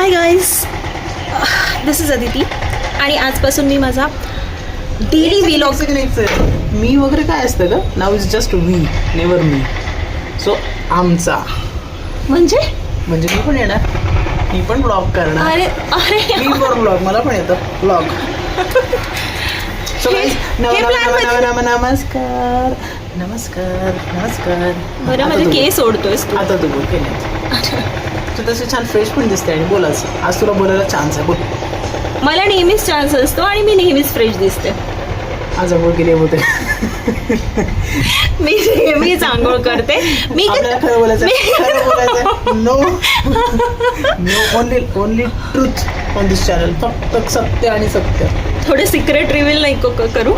Hi guys, this is Aditi आणि आजपासून मी माझा डेली व्लॉग. मी वगैरे काय असतं का? नाव is just we, never me. So आमचा म्हणजे मी पण येणार, मी पण ब्लॉग करणार. अरे अरे मी पण ब्लॉग, मला पण येतं ब्लॉग. सो नमस्कार नमस्कार नमस्कार. बरं, माझे केस ओढतोयस तू. आता तू बोल केले तू तसे छान फ्रेश पण दिसते आणि बोलायचं. आज तुला बोलायला चान्स आहे, बोल. मला नेहमीच चान्स असतो आणि मी नेहमीच फ्रेश दिसते. आज आंघोळ केली होते. मी नेहमीच आंघोळ करते. मी आपल्याला खरं बोलायचं. No only truth on this channel. फक्त सत्य आणि सत्य. थोडे सिक्रेट रिव्हील नाही करू,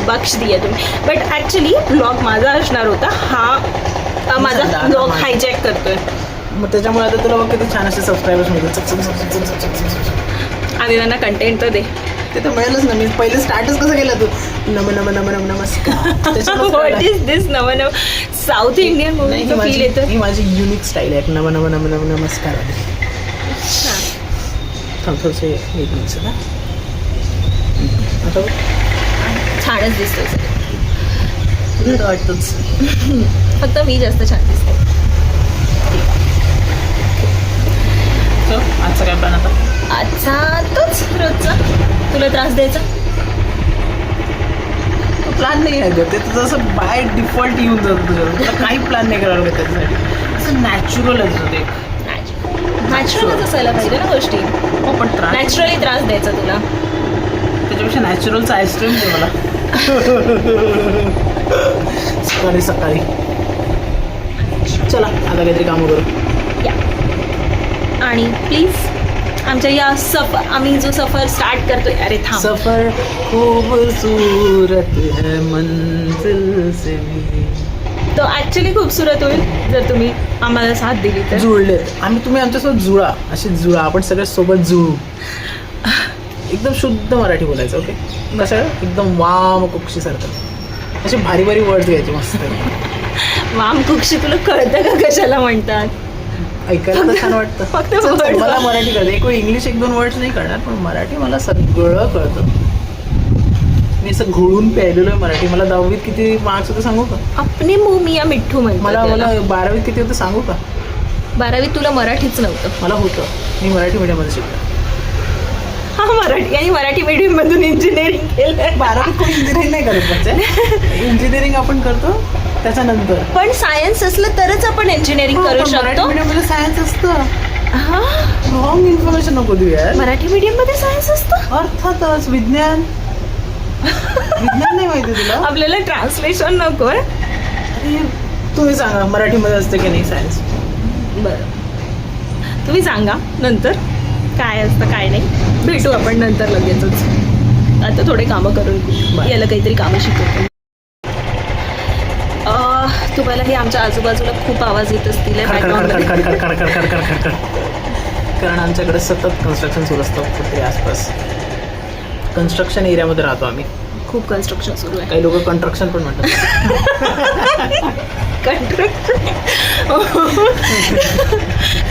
बख्श दिया तुम्ही. बट ॲक्च्युली ब्लॉग माझा असणार होता. हा माझा ब्लॉग हायजॅक करतोय. मग त्याच्यामुळे आता तुला बघ किती छान असे सबस्क्रायबर्स मिळतात. आधी त्यांना कंटेंट तर दे. ते तर मिळेलच ना. मी पहिले स्टार्टच कसं केलं तू नमस्कार. व्हॉट इज दिस नव साऊथ इंडियन मूवीचं फील येतं. ही माझी युनिक स्टाईल आहे. नमस्कार. थोडंसं वेगळीच ना. आता छानच दिसतोय. तुला वाटतंच. फक्त मी जास्त छान दिसते. आजचा काय प्लॅन आता? आजचा तोच रोजचा, तुला त्रास द्यायचा. तो प्लॅन नाही आहे ग. ते तुझं असं बाय डिफॉल्ट येऊन जातं तुझं. तुला काही प्लॅन नाही करावं लागत त्याच्यासाठी. असं नॅचरल आहे तुझं ते. नॅचरलच असायला पाहिजे ना गोष्टी. हो पण नॅचरली त्रास द्यायचा तुला. त्याच्यापेक्षा नॅचरलचं आईस्क्रीम दे मला. सकाळी चला आता काहीतरी कामं करू या. आणि प्लीज आमच्या या आम्ही जो सफर स्टार्ट करतोय. अरे थांब. सफर खूबसूरत है मंजिल से भी. तो ॲक्च्युली खूपसूरत होईल जर तुम्ही आम्हाला साथ दिली तर. जुळलेत आम्ही. तुम्ही आमच्यासोबत जुळा. अशी जुळा. आपण सगळे सोबत जुळू. एकदम शुद्ध मराठी बोलायचं. ओके कसं एकदम वाम कुक्षीसारखं. असे भारी भारी वर्ड्स घ्यायचे मस्त. वाम कुक्षी तुला कळतं का कशाला म्हणतात? ऐकायला तर छान वाटतं. फक्त मला मराठी कळतं. एक वेळ इंग्लिश 1-2 वर्ड्स नाही कळणार, पण मराठी मला सगळं कळतं. मी असं घोळून प्यायलेलो आहे मराठी. मला 10वीत किती मार्क्स होते सांगू का? आपने मुंह मिया मिठ्ठू म्हणतात. मला 12वीत किती होतं सांगू का? 12वीत तुला मराठीच नव्हतं. मला होतं. मी मराठी मीडियममध्ये शिकलो. हा मराठी. आणि मराठी मीडियम मधून इंजिनिअरिंग केलं. 12वीत कोणी इंजिनिअरिंग नाही करत म्हणजे. इंजिनिअरिंग आपण करतो त्याच्यानंतर. पण सायन्स असलं तरच आपण इंजिनिअरिंग करू शकतो. मीडियममध्ये सायन्स असतं. हा, रॉंग इन्फॉर्मेशन नको देऊ यार. मराठी मीडियम मध्ये सायन्स असतं. अर्थातच. विज्ञान नाही माहिती तुला? आपल्याला ट्रान्सलेशन नको. अरे तुम्ही सांगा मराठीमध्ये असतं की नाही सायन्स? बरं, तुम्ही सांगा नंतर काय असतं काय नाही. भेटू आपण नंतर लगेचच. आता थोडे कामं करून घेऊ. याला काहीतरी कामं शिकवतो. तुम्हाला हे आमच्या आजूबाजूला खूप आवाज येत असतील कारण आमच्याकडे सतत कन्स्ट्रक्शन सुरू असतं कुठे आसपास. कन्स्ट्रक्शन एरियामध्ये राहतो आम्ही. खूप कन्स्ट्रक्शन सुरू आहे. काही लोक कंस्ट्रक्शन पण म्हणतात.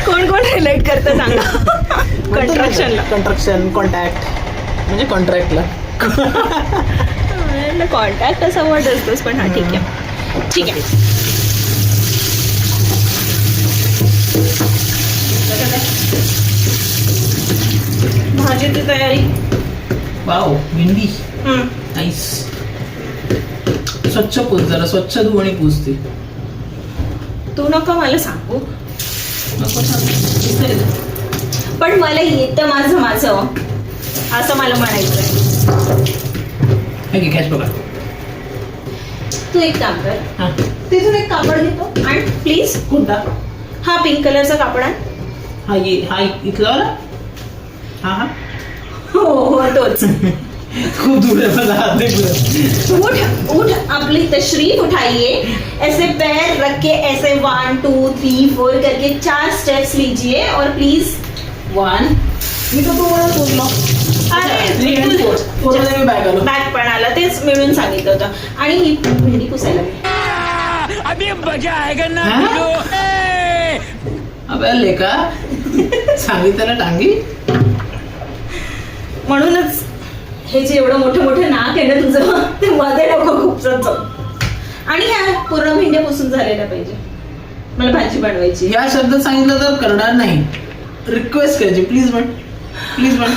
कोण रिलेट करतं सांगा कंस्ट्रक्शनला. कंस्ट्रक्शन कॉन्टॅक्ट म्हणजे कॉन्ट्रॅक्टला. कॉन्टॅक्ट असा वर्ड असतोच. पण हा ठीक आहे. भाजीची तयारी. वाव भेंडी. नाईस. स्वच्छ पूस जरा. स्वच्छ धु आणि पूजते. तू नको मला सांगू. नको सांग. पण मला येतं माझं असं मला म्हणायचं. कॅश बघा. तू एक काम कर. तिथून एक कापड घेतो आणि प्लीज. कोणता? हा पिंक कलरचा कापड आहे. हा इथला वाला. हा हो तोच. खूप दूर है मेरा हाथ देख. उठ अपनी तशरीफ उठाइए. ऐसे पैर रख के ऐसे 1 2 3 4 करके 4 स्टेप्स लीजिए और प्लीज 1. मी तो तुम्हाला बोललो. अरे बॅग पण आला. तेच मिळून सांगितलं होतं. आणि ही भेंडी पुसायला. अभी मजा आएगा ना. अबे कळले का? सांगितलं टांगी. म्हणूनच हे जे एवढं मोठं मोठं नाक आहे ना तुझं ते मध्ये नको खूप जाऊ. आणि ह्या पूर्ण भेंड्या पुसून झालेल्या पाहिजे. मला भाजी बनवायची. या शब्दात सांगितलं तर करणार नाही. रिक्वेस्ट करायची, प्लीज म्हण, प्लीज म्हण,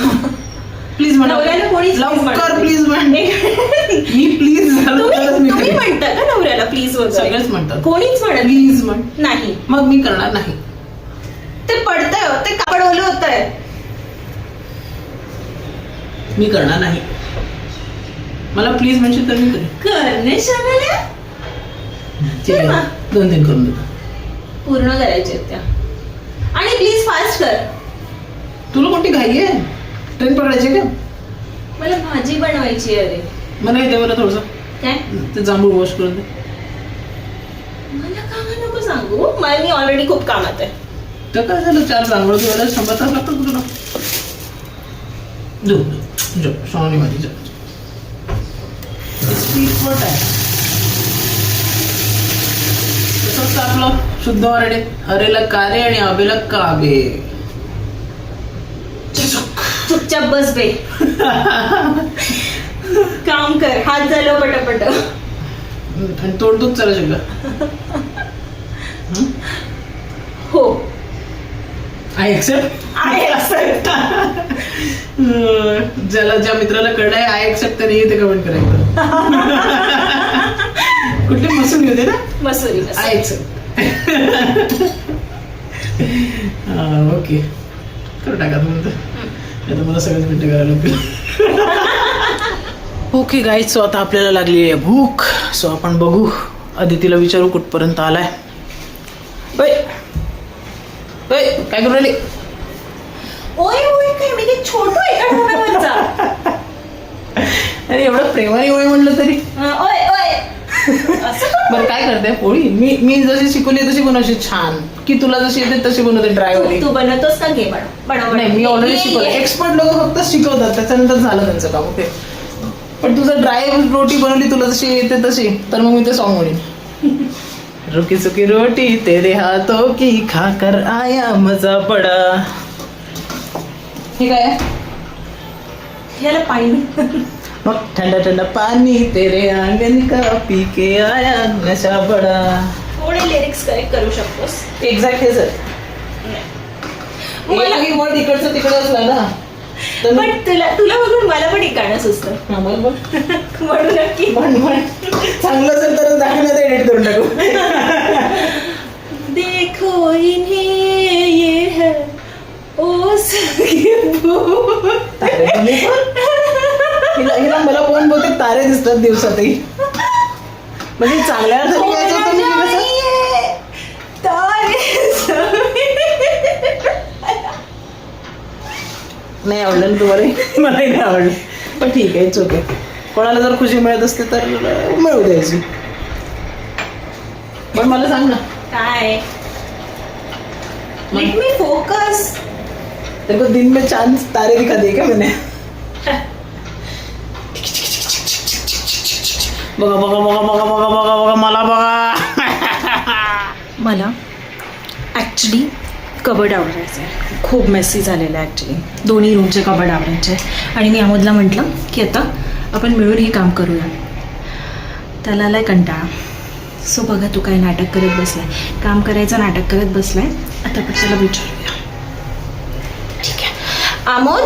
प्लीज म्हण, नवऱ्याला कोणीच लवकर प्लीज म्हण. मी प्लीज तुम्ही म्हणता का नवऱ्याला प्लीज वगैरे? सगळेच म्हणतात. कोणीच म्हणत प्लीज म्हण. नाही. मग मी करणार नाही. ते पडतंय हो, ते कापड ओलं होतंय. मी करणार नाही. मला प्लीज म्हणशील तर मी करेन. करणे शाळेला ठीक आहे, 2-3 करून देतो. पूर्ण करायचे त्या. आणि प्लीज फास्ट कर. तुला कोणती घाई आहे? ट्रेन पकडायची का? मला भाजी बनवायची आहे. अरे मला येते बरं थोडस. काय ते जांभूळ वॉश करून दे. मला काम नको सांगू. मी ऑलरेडी खूप कामात आहे. तर काय झालं, 4 जांभूळ धुवायला 100 तास लागतात तुला. जो सोनी माझी स्पीड आहे. तसंच आपलं शुद्ध मराठी. अरेला कारे आणि आबेला काबे. चुपचाप बस बे. काम कर. हात झालं पटापट. आणि तोडतोच चला शकला. हो आय एक्सेप्ट. आहे असं. ज्याला ज्या मित्राला कळलंय आय एक्सेप्ट त्याने ते कमेंट करायचं. कुठली मसूरी होते ना? Mussoorie I accept. ओके करू टाका तुम्ही. आता मला सगळ्याच मिनिटं करायला लागतील. ओके गाईज, सो आता आपल्याला लागली आहे भूक. सो आपण बघू, अदितीला विचारू कुठपर्यंत आलाय. काय करू राहिली? ओय ओय काय मी ते छोटू आहे का ढोबळावरचा? अरे एवढं प्रेमाने होय म्हणलं तरी. ओय ओय असं का? बरं काय करते पोळी? मी जशी शिकवली तशी बनवशी छान, की तुला जशी येते तशी बनवते ड्रायवरी? तू बनवतोस का? घे बनव. नाही, मी ऑलरेडी शिकवलं. एक्सपर्ट लोक फक्त शिकवतात, त्याच्यानंतर झालं त्यांचं काम. ओके, पण तुझं ड्राय रोटी बनवली तुला जशी येते तशी, तर मग मी ते सॉन्ग म्हणेन. रुकी सुकी रोटी तेरे हाथों की खाकर आया मजा पडा. हे काय? ह्याला पाणी. मग ठंडा ठंडा पानी तेरे आंगन का पी के आया नशा बडा. थोडे लिरिक्स करेक्ट करू शकतोस. एक्झॅक्ट हेच आहे. मला वर्ड इकडचं तिकडं असला ना तर पण तुला बघून मला पण एक गाणं सुचतं. म्हणू नक्की. म्हण चांगलं असेल तर दाखवण्यात एडिट करून टाकू. देखो इन्हें ये है ओ सखी हिला मला पण बहुतेक तारे दिसतात दिवसातही. म्हणजे चांगल्या अर्थाने घ्यायचं होतं मी कसं. नाही आवडलं ना तुम्हाला? मलाही नाही आवडलं, पण ठीक आहे, इट्स ओके. कोणाला जर खुशी मिळत असते तर मिळू द्यायची. पण मला सांग ना काय. Let me focus. देखो दिन में चांद तारे दिखा दे क्या मैंने. बघा बघा बघा बघा बघा बघा बघा मला बघा. मला ॲक्च्युली कबड आवडायचं आहे. खूप मेसी झालेलं आहे ॲक्च्युली. दोन्ही रूमचे कबड आवडायचे आणि मी अमोदला म्हटलं की आता आपण मिळून हे काम करूया. त्याला आलाय कंटाळा. सो बघा तू काय नाटक करत बसलाय, काम करायचं नाटक करत बसलाय. आता आपण त्याला विचारूया. ठीक आहे अमोद,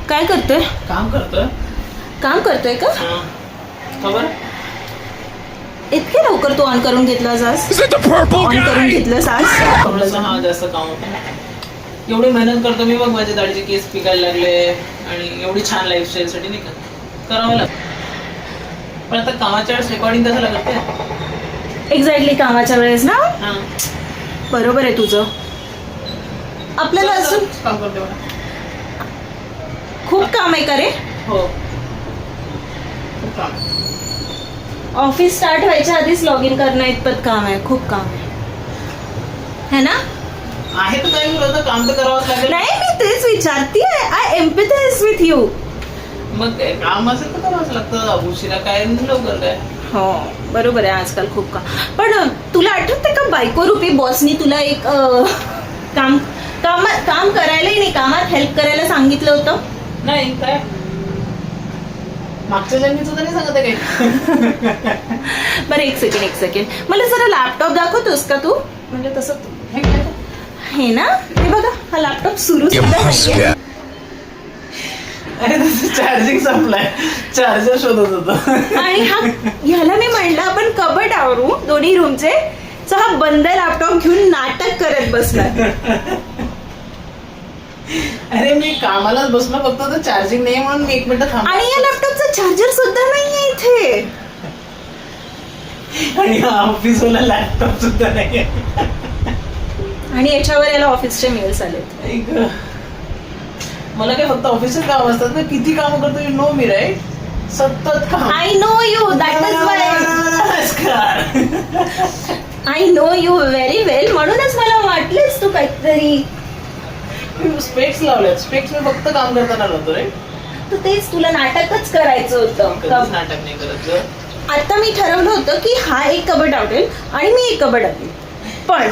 काय करतोय? काम करतोय. काम करतोय का? खबर इतके लवकर तू ऑन करून घेतलास आज? ऑन करून घेतलंस आज? थोडंसं हा जास्त काम होतं. एवढी मेहनत करतो मी, बघ माझ्या दाढीचे केस पिकायला लागले आणि एवढी छान लाईफस्टाईलसाठी नाही का करावं लागतं. पण आता कामाच्या वेळेस रेकॉर्डिंग कशाला करते? एक्झॅक्टली कामाच्या वेळेस ना. हां बरोबर आहे तुझं. आपल्याला अजून काम करते मला. खूप काम आहे का रे? हो खूप काम. ऑफिस स्टार्ट व्हायच्या आधीच लॉग इन करणं इतपत काम आहे. खूप काम आहे है ना? आहे तर काही होतं, काम तर करावंच लागेल. नाही मी तेच विचारते. I empathize with you. मग काय काम असेल तर करावंच लागतं. उशिरा काय लवकर काय. हो बरोबर आहे, आजकाल खूप काम. पण तुला आठवते का बायको रूपी बॉसनी तुला एक काम काम काम करायलाही नाही, कामात हेल्प करायला सांगितलं होतं? नाही काय मागच्या जन्मीचं तर नाही सांगत आहे काही. बरं एक सेकंड मला जरा लॅपटॉप दाखवतोस का तू? म्हणजे तसं हे काय? हे ना, हे बघा हा लॅपटॉप सुरू सुद्धा नाहीये. अरे त्याचं चार्जिंग संपलाय, चार्जर शोधत होतो. आणि ह्याला मी म्हणलं आपण कबड आवरू दोन्ही रूमचे, तर हा बंद लॅपटॉप घेऊन नाटक करत बसला. अरे मी कामालाच बसलो, फक्त तर चार्जिंग नाही म्हणून मी 1 मिनिट थांबलो. आणि या लॅपटॉपचा चार्जर सुद्धा नाहीये इथे. आणि ऑफिस वाला लॅपटॉप सुद्धा नाही. आणि याच्यावर याला ऑफिसचे मेल्स आलेत. मला काय फक्त ऑफिसचे काम असतात ना, किती काम करतो यू नो मी राईट, सतत काम. I know you, that is why I know you very well. म्हणूनच मला वाटलेच तू काहीतरी. स्पेक्स लावल्यात, स्पेक्स मी फक्त काम करताना लावतो रे. तर तेच तुला नाटकच करायचं होतं. कधीच नाटक नाही करत. आता मी ठरवलं होतं की हा एक कबड आवडेल आणि मी एक कबड आवडेल, पण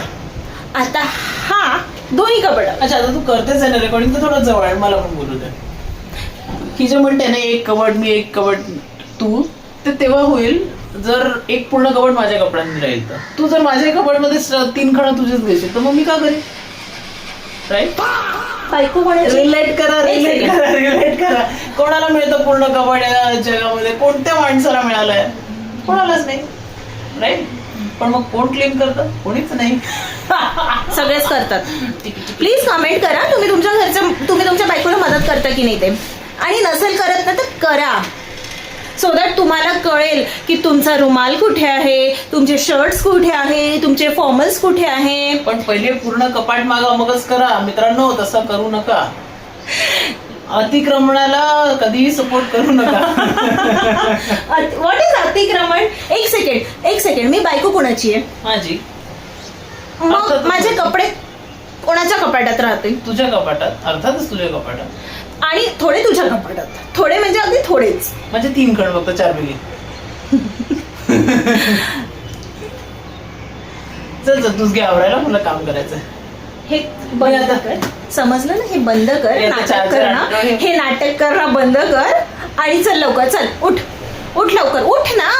आता हा दोन्ही कबड. अच्छा आता तू करतेच आहे ना रेकॉर्डिंग, तर थोडं जवळ आहे, मला पण बोलू दे. ही जे म्हणते ना एक कबड मी एक कबड तू, ते तेव्हा होईल जर एक पूर्ण कबड माझ्या कपड्यांनी राहील. तर तू जर माझ्या कबड मध्ये 3 खडा तुझेच घेशील तर मग मी का करेन, राईट? बायको रिलेट करा. कोणाला मिळतं पूर्ण कबड या जगामध्ये? कोणत्या माणसाला मिळालंय? कोणालाच नाही, राईट? पण मग कोण क्लेम करतं? कोणीच नाही. सगळेच करतात. प्लीज कमेंट करा तुम्ही तुमच्या बायकोला मदत करता की नाही ते, आणि नसेल करत ना तर करा, सो दॅट तुम्हाला कळेल की तुमचा रुमाल कुठे आहे, तुमचे शर्ट्स कुठे आहे, तुमचे फॉर्मल्स कुठे आहे. पण पहिले पूर्ण कपाट मागा मगच करा मित्रांनो, तसं करू नका. अतिक्रमणाला कधीही सपोर्ट करू नका. व्हॉट इज अतिक्रमण? एक सेकंड मी बायको कोणाची आहे? माझी. मग माझे कपडे कोणाच्या कपाटात राहते? तुझ्या कपाटात, अर्थातच तुझ्या कपाटात. आणि थोडे तुझ्या कपाटात. थोडे म्हणजे अगदी थोडेच. म्हणजे 3 खड फक्त 4 पैकी. चल तूच घे आवरायला, मला काम करायचंय. हे बंद कर, समजलं ना? हे बंद कर, नाटक कर ना, हे नाटक कर ना, बंद कर. आणि चल लवकर, चल उठ लवकर, उठ ना.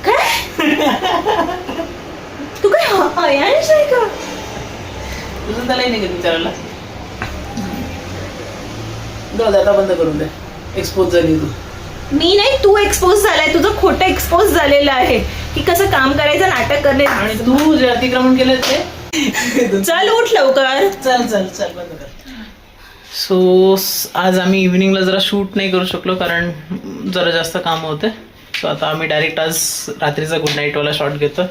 काय तू काय अयांश आहे का? तुझं त्यालाही नाही का विचारायला? आता बंद करून दे, एक्सपोज झाली तू. मी नाही, तू एक्सपोज झालाय. तुझं खोटं एक्सपोज झालेलं आहे की कसं काम करायचं, नाटक करणे. आणि तू जे अतिक्रमण केलं ते. चल उठ लवकर. चल बंद कर. सो आज आम्ही इव्हिनिंगला जरा शूट नाही करू शकलो कारण जरा जास्त काम होते. सो आता आम्ही डायरेक्ट आज रात्रीचा गुड नाईटवाला शॉट घेतो.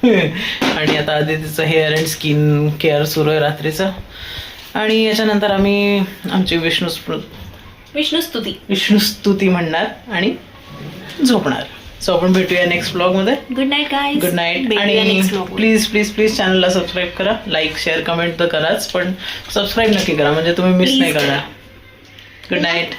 आणि आता आदितीचं हेअर अँड स्किन केअर सुरू आहे रात्रीचं. आणि याच्यानंतर आम्ही आमची विष्णुस्तुती म्हणणार आणि झोपणार. सो आपण भेटूया नेक्स्ट ब्लॉगमध्ये. Good night guys. Good night. आणि प्लीज चॅनलला सबस्क्राईब करा. लाईक शेअर कमेंट तर कराच, पण सबस्क्राईब नक्की करा म्हणजे तुम्ही मिस नाही करणार. Good night.